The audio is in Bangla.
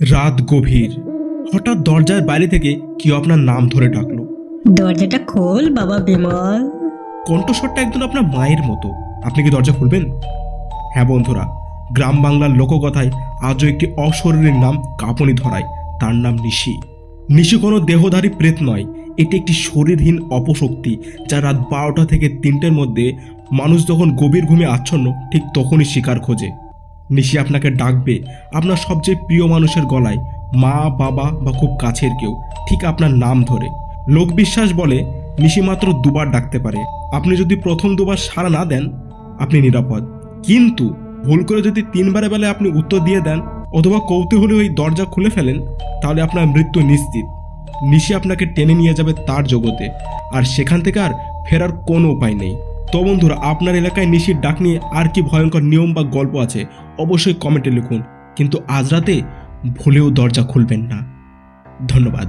রাত গভীর। হঠাৎ দরজার বাইরে থেকে কেউ আপনার নাম ধরে ডাকলো। দরজাটা খোল বাবা বিমল। কণ্ঠস্বরটা একদম আপনার মায়ের মতো। আপনি কি দরজা খুলবেন? হ্যাঁ বন্ধুরা, গ্রাম বাংলার লোককথায় আজও একটি অশরীরীর নাম কাঁপুনি ধরায়। তার নাম নিশি। নিশি কোনো দেহধারী প্রেত নয়, এটি একটি শরীরহীন অপশক্তি, যা রাত 12টা থেকে 3টের মধ্যে মানুষ যখন গভীর ঘুমে আচ্ছন্ন ঠিক তখনই শিকার খোঁজে। নিশি আপনাকে ডাকবে আপনার সবচেয়ে প্রিয় মানুষের গলায়, মা, বাবা বা খুব কাছের কেউ, ঠিক আপনার নাম ধরে। লোকবিশ্বাস বলে নিশি মাত্র দুবার ডাকতে পারে। আপনি যদি প্রথম দুবার সাড়া না দেন, আপনি নিরাপদ। কিন্তু ভুল করে যদি 3বারের বেলায় আপনি উত্তর দিয়ে দেন অথবা কৌতূহলী ওই দরজা খুলে ফেলেন, তাহলে আপনার মৃত্যু নিশ্চিত। নিশি আপনাকে টেনে নিয়ে যাবে তার জগতে, আর সেখান থেকে আর ফেরার কোনো উপায় নেই। তো বন্ধুরা, আপনার এলাকায় নিশির ডাক নিয়ে আর কি ভয়ঙ্কর নিয়ম বা গল্প আছে অবশ্যই কমেন্টে লিখুন। কিন্তু আজ রাতে ভুলেও দরজা খুলবেন না। ধন্যবাদ।